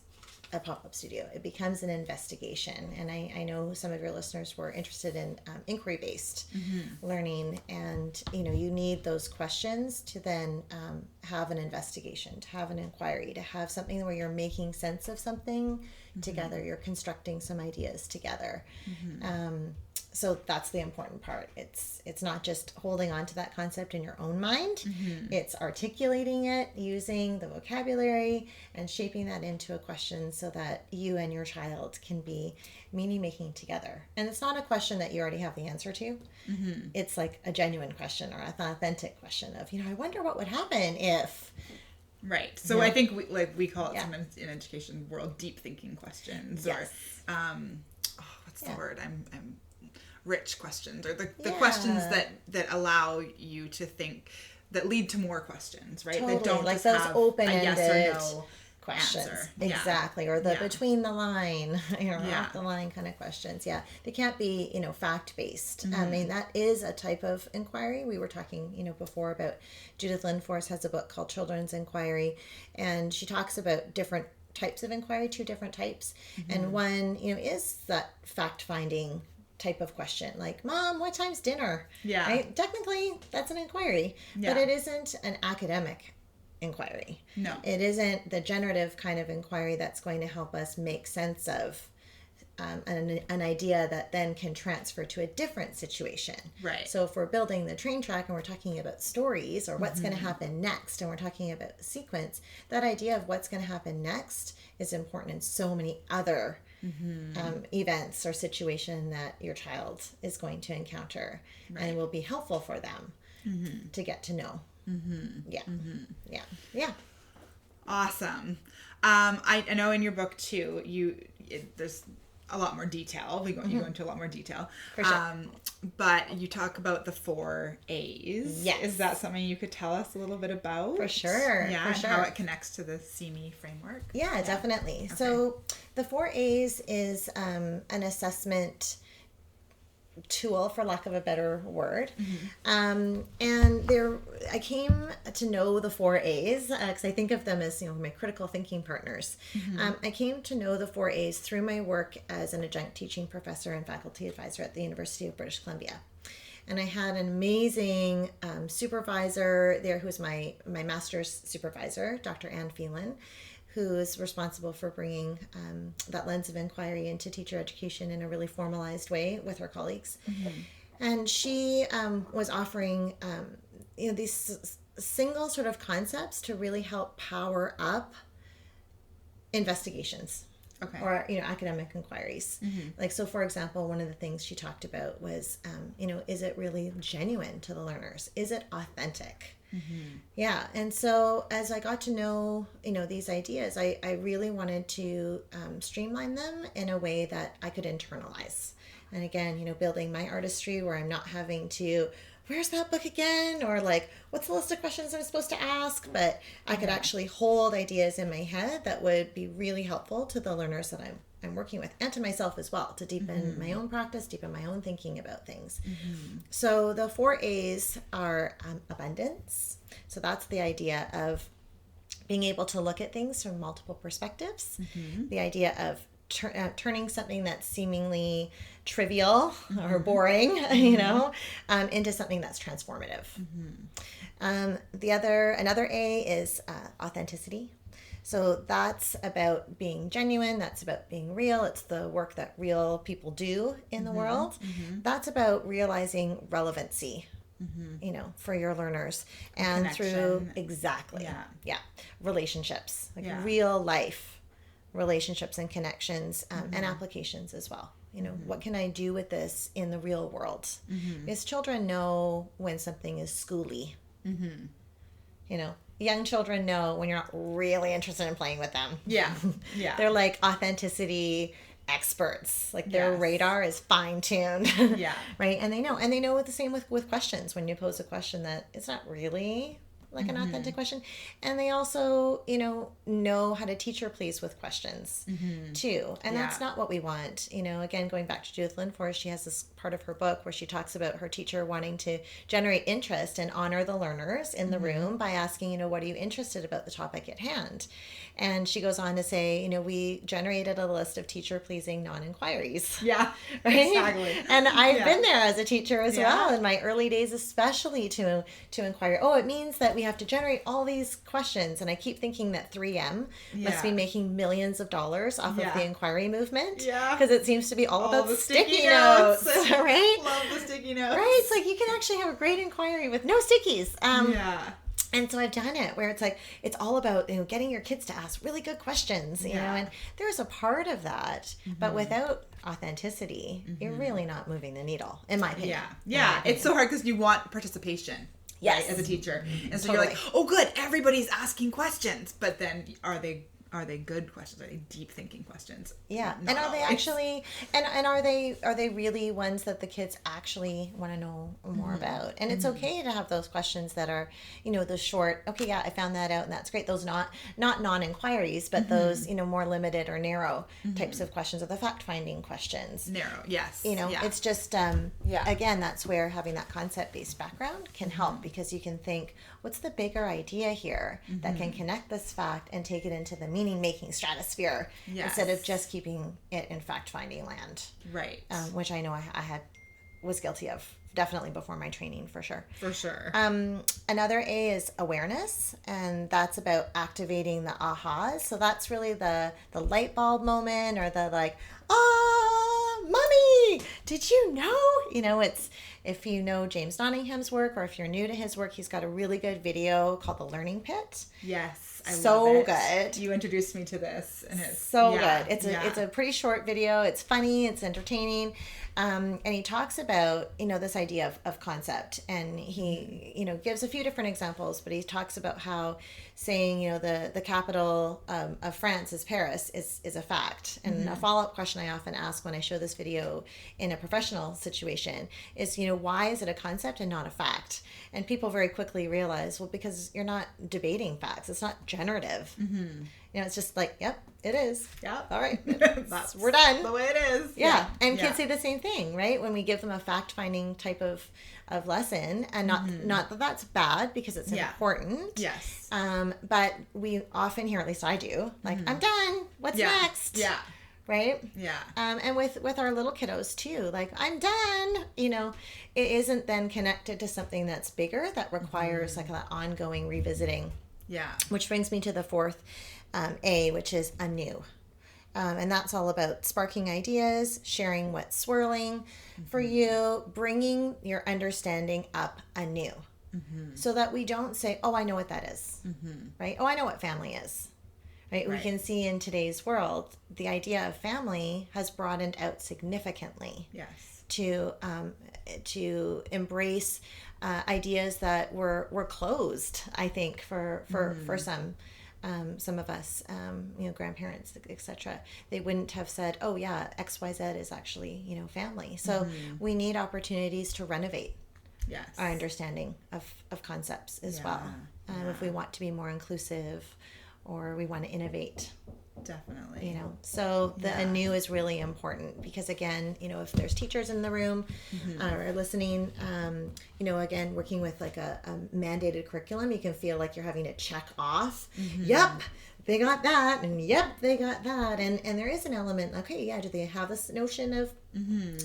a pop-up studio. It becomes an investigation. And I know some of your listeners were interested in inquiry-based learning, and you know, you need those questions to then have an investigation, to have an inquiry, to have something where you're making sense of something together, you're constructing some ideas together. So that's the important part. It's not just holding on to that concept in your own mind. It's articulating it, using the vocabulary, and shaping that into a question so that you and your child can be meaning making together. And it's not a question that you already have the answer to. It's like a genuine question or an authentic question of, you know, I wonder what would happen if. Right. So I think we call it sometimes in education world deep thinking questions, or what's the word? I'm rich questions, or the questions that allow you to think, that lead to more questions, right? Totally. That don't like just those have open-ended a yes or no questions. answer. Exactly. Or the between the line, you know, off the line kind of questions. Yeah. They can't be, you know, fact-based. I mean, that is a type of inquiry. We were talking, you know, before about Judith Lindfors has a book called Children's Inquiry, and she talks about different types of inquiry, 2 different types. And one, you know, is that fact-finding type of question, like, Mom, what time's dinner? Right? Technically, that's an inquiry, but it isn't an academic inquiry. No. It isn't the generative kind of inquiry that's going to help us make sense of an idea that then can transfer to a different situation. Right. So if we're building the train track and we're talking about stories or what's going to happen next, and we're talking about sequence, that idea of what's going to happen next is important in so many other events or situation that your child is going to encounter, and will be helpful for them to get to know. Yeah. Awesome. I know in your book too, there's a lot more detail. You go into a lot more detail. For sure. But you talk about the 4 A's. Yes. Is that something you could tell us a little bit about? For sure. Yeah, for and sure. how it connects to the CME framework. Yeah, definitely. Okay. So the 4 A's is an assessment tool, for lack of a better word. And I came to know the 4 A's because I think of them as, you know, my critical thinking partners. I came to know the 4 A's through my work as an adjunct teaching professor and faculty advisor at the University of British Columbia. And I had an amazing supervisor there who was my master's supervisor, Dr. Ann Phelan, who is responsible for bringing that lens of inquiry into teacher education in a really formalized way with her colleagues. And she was offering you know, these single sort of concepts to really help power up investigations. Or, you know, academic inquiries. Like, so for example, one of the things she talked about was, you know, is it really genuine to the learners? Is it authentic? Yeah. And so as I got to know, you know, these ideas, I really wanted to streamline them in a way that I could internalize. And again, you know, building my artistry where I'm not having to, where's that book again? Or like, what's the list of questions I'm supposed to ask? But I could actually hold ideas in my head that would be really helpful to the learners that I'm working with, and to myself as well, to deepen my own practice, deepen my own thinking about things. So the 4 A's are abundance. So that's the idea of being able to look at things from multiple perspectives. The idea of turning something that's seemingly trivial or boring, you know, into something that's transformative. Another A is authenticity. So that's about being genuine. That's about being real. It's the work that real people do in the world. That's about realizing relevancy, you know, for your learners and through relationships, like real life relationships and connections, and applications as well. You know, what can I do with this in the real world? Because children know when something is schooly. You know, young children know when you're not really interested in playing with them. They're like authenticity experts. Like their radar is fine-tuned. Right? And they know the same with questions. When you pose a question that it's not really like an authentic question. And they also, you know how to teach or please with questions too. And that's not what we want. You know, again, going back to Judith Lindfors, she has this part of her book where she talks about her teacher wanting to generate interest and honor the learners in the room by asking, you know, what are you interested about the topic at hand? And she goes on to say, you know, we generated a list of teacher-pleasing non-inquiries. Right? Exactly. And I've been there as a teacher as well in my early days, especially to inquire. Oh, it means that we have to generate all these questions. And I keep thinking that 3M must be making millions of dollars off of the inquiry movement. Because it seems to be all about the sticky notes. Right? Love the sticky notes. Right? It's like you can actually have a great inquiry with no stickies. And so I've done it where it's like, it's all about, you know, getting your kids to ask really good questions, you know, and there's a part of that, but without authenticity, you're really not moving the needle, in my opinion. It's so hard because you want participation. Right, as a teacher. And so you're like, oh good, everybody's asking questions. But then are they good questions? Are they deep thinking questions? And are they actually and are they really ones that the kids actually want to know more about? And it's okay to have those questions that are, you know, the short, okay, I found that out and that's great. Those not non-inquiries, but those, you know, more limited or narrow types of questions, or the fact-finding questions. Narrow, yes. You know, it's just again, that's where having that concept-based background can help, because you can think, what's the bigger idea here that can connect this fact and take it into the meaning-making stratosphere instead of just keeping it in fact-finding land. Right. Which I know I was guilty of, definitely before my training, for sure. For sure. Another A is awareness, and that's about activating the ahas. So that's really the light bulb moment, or the like, mommy, did you know? You know, it's, if you know James Nottingham's work, or if you're new to his work, he's got a really good video called The Learning Pit. Yes, I so love it. Good. You introduced me to this, and it's so good. It's a pretty short video. It's funny. It's entertaining. And he talks about, you know, this idea of concept, and he, you know, gives a few different examples, but he talks about how saying, you know, the capital of France is Paris is a fact. And a follow-up question I often ask when I show this video in a professional situation is, you know, why is it a concept and not a fact? And people very quickly realize, well, because you're not debating facts. It's not generative. You know, it's just like, yep, it is. Yep. All right. We're done. The way it is. Yeah. And kids say the same thing, right? When we give them a fact-finding type of lesson, and not that that's bad, because it's important. Yes. But we often hear, at least I do, like, I'm done. What's next? Yeah. Right? Yeah. And with our little kiddos too, like, I'm done. You know, it isn't then connected to something that's bigger that requires like that ongoing revisiting. Yeah. Which brings me to the fourth A, which is anew. And that's all about sparking ideas, sharing what's swirling for you, bringing your understanding up anew. So that we don't say, oh, I know what that is. Right? Oh, I know what family is. Right? We can see in today's world, the idea of family has broadened out significantly. Yes. To embrace ideas that were closed, I think, for some of us, you know, grandparents, etc. They wouldn't have said, oh yeah, XYZ is actually, you know, family. So we need opportunities to renovate our understanding of concepts as well. If we want to be more inclusive, or we want to innovate. Definitely. You know, so the anew is really important, because again, you know, if there's teachers in the room or listening, you know, again, working with like a mandated curriculum, you can feel like you're having to check off. Yep, they got that, and yep, they got that, and there is an element, okay, yeah, do they have this notion of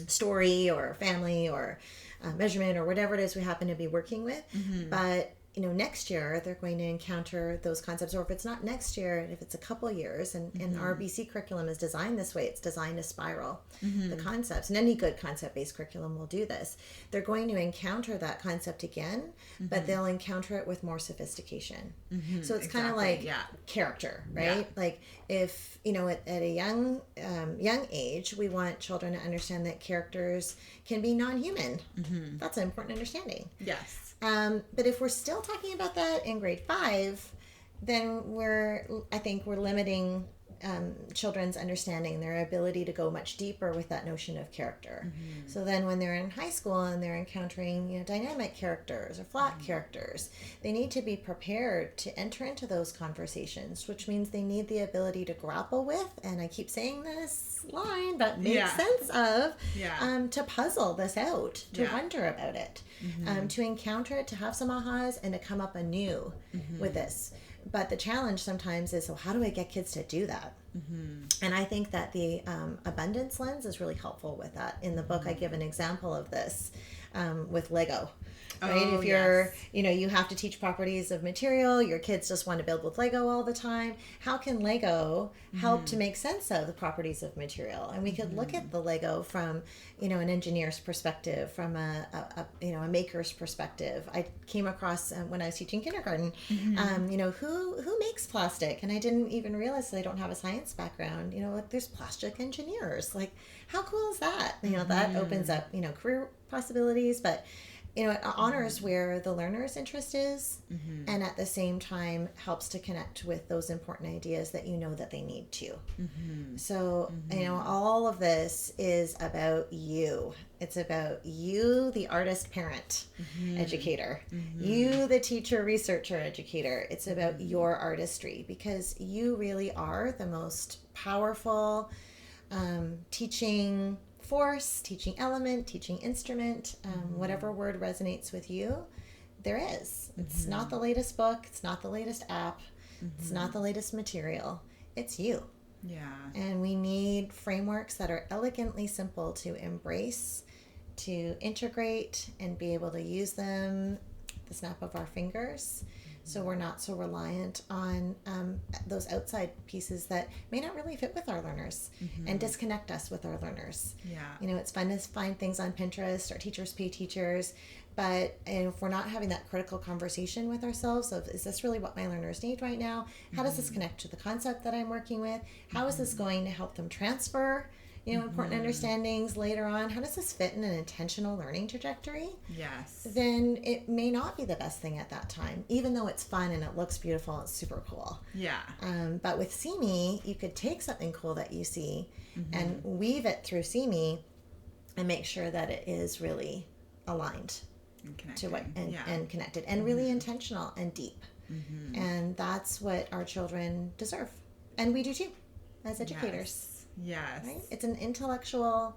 story or family or measurement or whatever it is we happen to be working with, but next year they're going to encounter those concepts, or if it's not next year, if it's a couple years, and our BC curriculum is designed this way, it's designed to spiral the concepts, and any good concept-based curriculum will do this. They're going to encounter that concept again, but they'll encounter it with more sophistication. So it's kind of like character, right? Like if, at a young age, we want children to understand that characters can be non-human. That's an important understanding. Yes. But if we're still talking about that in grade 5, then I think we're limiting children's understanding, their ability to go much deeper with that notion of character. So then when they're in high school and they're encountering dynamic characters or flat characters, they need to be prepared to enter into those conversations, which means they need the ability to grapple with, and I keep saying this line, but make sense of, to puzzle this out, to wonder about it, to encounter it, to have some ahas, and to come up anew with this. But the challenge sometimes is, so how do I get kids to do that? And I think that the abundance lens is really helpful with that. In the book, I give an example of this with Lego. Right? If you're, you have to teach properties of material, your kids just want to build with Lego all the time. How can Lego help to make sense of the properties of material? And we could look at the Lego from, an engineer's perspective, from a maker's perspective. I came across when I was teaching kindergarten, who makes plastic? And I didn't even realize that I don't have a science background. There's plastic engineers. Like, how cool is that? That opens up, career possibilities, but it honors where the learner's interest is, and at the same time helps to connect with those important ideas that that they need to. So, all of this is about you. It's about you, the artist parent educator, you, the teacher researcher educator. It's about your artistry, because you really are the most powerful teaching force, teaching element, teaching instrument, whatever word resonates with you, there is. It's not the latest book, it's not the latest app, it's not the latest material, it's you. Yeah. And we need frameworks that are elegantly simple to embrace, to integrate, and be able to use them at the snap of our fingers. So we're not so reliant on those outside pieces that may not really fit with our learners and disconnect us with our learners. Yeah. It's fun to find things on Pinterest, our teachers pay teachers, but if we're not having that critical conversation with ourselves of, is this really what my learners need right now? How does this connect to the concept that I'm working with? How is this going to help them transfer important understandings later on? How does this fit in an intentional learning trajectory? Yes. Then it may not be the best thing at that time, even though it's fun and it looks beautiful and it's super cool. Yeah. But with See Me, you could take something cool that you see and weave it through See Me and make sure that it is really aligned to what and connected and really intentional and deep. And that's what our children deserve. And we do too, as educators. Yes. Right? It's an intellectual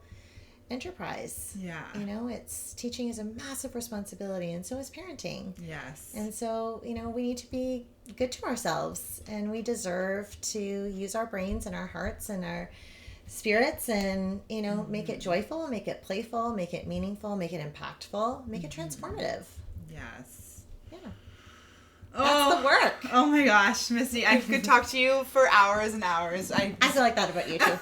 enterprise. Yeah. It's teaching is a massive responsibility, and so is parenting. Yes. And so, we need to be good to ourselves, and we deserve to use our brains and our hearts and our spirits and, make it joyful, make it playful, make it meaningful, make it impactful, make it transformative. Yes. Yeah. That's the work. Oh my gosh, Misty, I could talk to you for hours and hours. I feel like that about you too.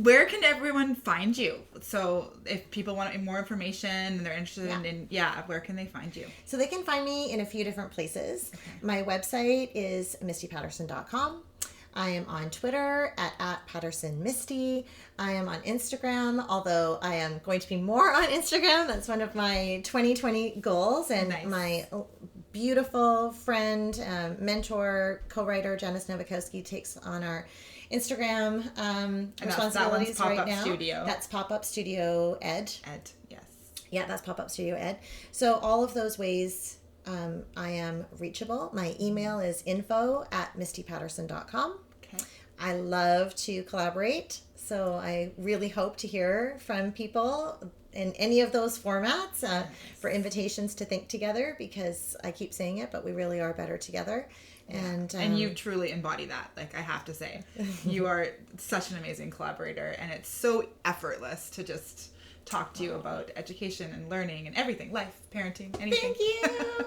Where can everyone find you? So if people want more information and they're interested in where can they find you? So they can find me in a few different places. Okay. My website is mistypaterson.com. I am on Twitter at @PatersonMisty. I am on Instagram, although I am going to be more on Instagram. That's one of my 2020 goals. And my beautiful friend, mentor, co-writer, Janice Novakowski takes on our Instagram responsibilities right now. Studio. That's Popup Studio Ed. Ed, yes. Yeah, that's Popup Studio Ed. So all of those ways I am reachable. My email is info@mistypaterson.com. Okay. I love to collaborate, so I really hope to hear from people in any of those formats for invitations to think together, because I keep saying it, but we really are better together. And you truly embody that. Like, I have to say, you are such an amazing collaborator, and it's so effortless to just talk to you about education and learning and everything, life, parenting, anything. Thank you.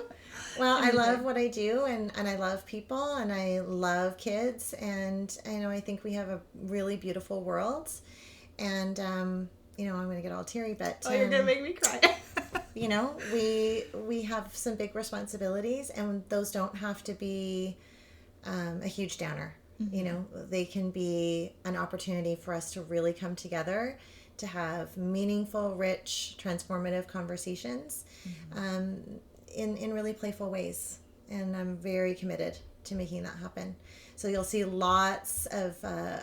Well, I love what I do, and I love people, and I love kids, and I think we have a really beautiful world, and I'm going to get all teary, but you're going to make me cry. we have some big responsibilities, and those don't have to be a huge downer. Mm-hmm. They can be an opportunity for us to really come together, to have meaningful, rich, transformative conversations. Mm-hmm. In really playful ways, and I'm very committed to making that happen. So you'll see lots of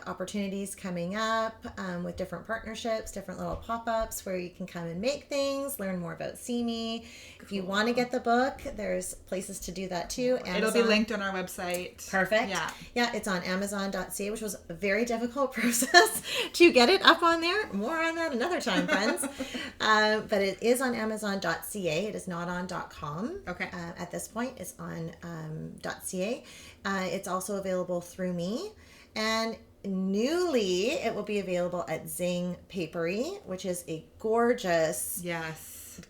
opportunities coming up with different partnerships, different little pop-ups where you can come and make things, learn more about See Me. Cool. If you want to get the book, there's places to do that too. Amazon. It'll be linked on our website. Perfect. Yeah, it's on Amazon.ca, which was a very difficult process to get it up on there. More on that another time, friends. But it is on Amazon.ca. It is not on .com. Okay. At this point, it's on .ca. It's also available through me, and newly it will be available at Zing Papery, which is a gorgeous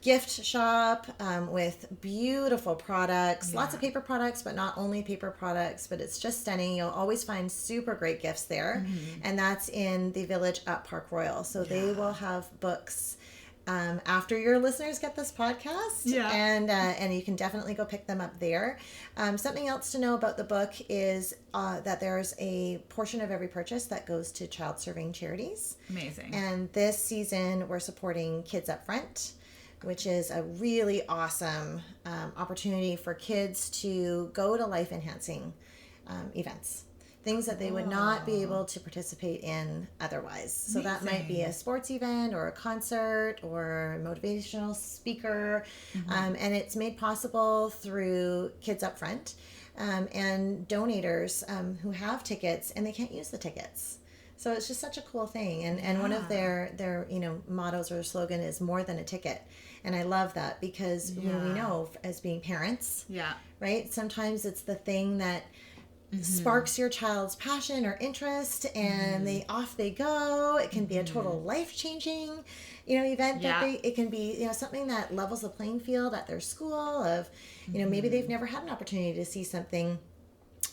gift shop with beautiful products, lots of paper products, but not only paper products, but it's just stunning. You'll always find super great gifts there. Mm-hmm. And that's in the Village at Park Royal. So they will have books after your listeners get this podcast, and you can definitely go pick them up there. Something else to know about the book is that there's a portion of every purchase that goes to child-serving charities. Amazing. And this season we're supporting Kids Up Front, which is a really awesome opportunity for kids to go to life-enhancing events. Things that they would not be able to participate in otherwise. So that might be a sports event or a concert or a motivational speaker. Mm-hmm. And it's made possible through Kids Up Front and donators who have tickets and they can't use the tickets. So it's just such a cool thing. And one of their mottos or slogan is more than a ticket. And I love that because we know as being parents, right? Sometimes it's the thing that sparks your child's passion or interest, and off they go. It can be a total life-changing, event. That it can be, something that levels the playing field at their school. Of, maybe they've never had an opportunity to see something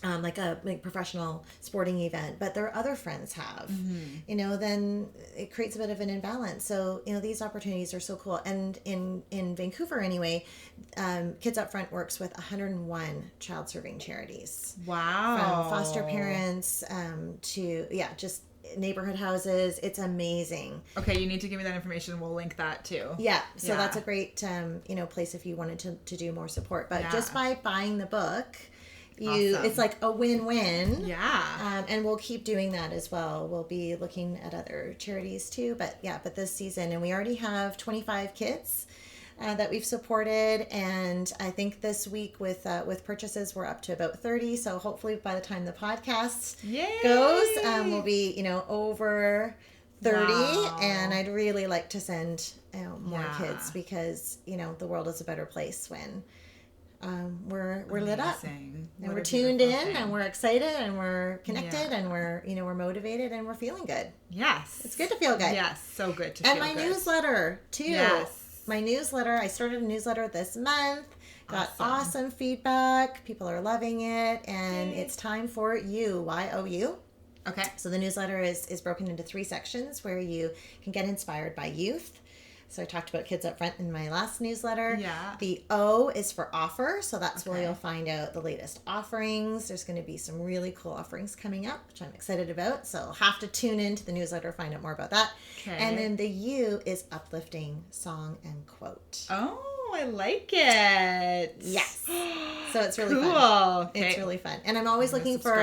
like a professional sporting event, but their other friends have. Then it creates a bit of an imbalance. So these opportunities are so cool. And in Vancouver anyway, Kids Up Front works with 101 child-serving charities. Wow. From foster parents to just neighborhood houses. It's amazing. Okay, you need to give me that information. We'll link that too. So that's a great place if you wanted to do more support. But just by buying the book, awesome. It's like a win-win. And we'll keep doing that as well. We'll be looking at other charities too. But this season, and we already have 25 kids that we've supported, and I think this week with purchases we're up to about 30. So hopefully by the time the podcast goes, we'll be over 30. Wow. And I'd really like to send more kids, because the world is a better place when we're lit up, and we're tuned in, and we're excited, and we're connected, and we're motivated, and we're feeling good. Yes, it's good to feel good. Yes, so good to feel good. And my newsletter too. Yes, my newsletter. I started a newsletter this month. Got awesome feedback. People are loving it, and it's time for you. YOU. Okay. So the newsletter is broken into 3 sections where you can get inspired by youth. So I talked about Kids Up Front in my last newsletter. Yeah. The O is for offer. So that's where you'll find out the latest offerings. There's going to be some really cool offerings coming up, which I'm excited about. So you'll have to tune into the newsletter, find out more about that. Okay. And then the U is uplifting song and quote. Oh, I like it. Yes. So it's really cool. fun. Okay. It's really fun. And I'm always looking for,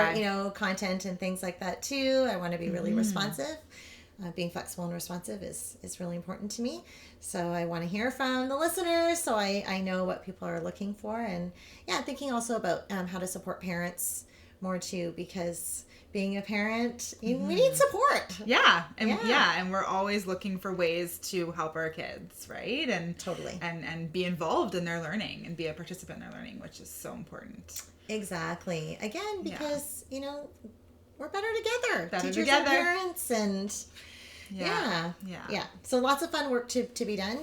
content and things like that too. I want to be really responsive. Being flexible and responsive is really important to me. So I want to hear from the listeners so I know what people are looking for. And thinking also about how to support parents more too, because being a parent, we need support. And we're always looking for ways to help our kids, right? And totally. And be involved in their learning and be a participant in their learning, which is so important. Exactly. Again, because, we're better together. Better Teachers together. And parents, and Yeah. So lots of fun work to be done,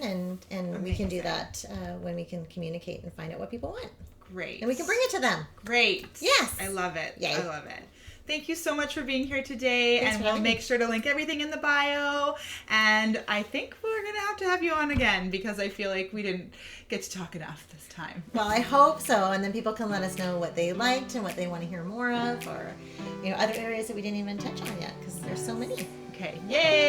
and we can do that when we can communicate and find out what people want. Great. And we can bring it to them. Great. Yes. I love it. Yay. I love it. Thank you so much for being here today. Thanks and for we'll make sure to link everything in the bio. And I think we're going to have you on again because I feel like we didn't get to talk enough this time. Well, I hope so. And then people can let us know what they liked and what they want to hear more of, or other areas that we didn't even touch on yet, because there's so many. Okay. Yay.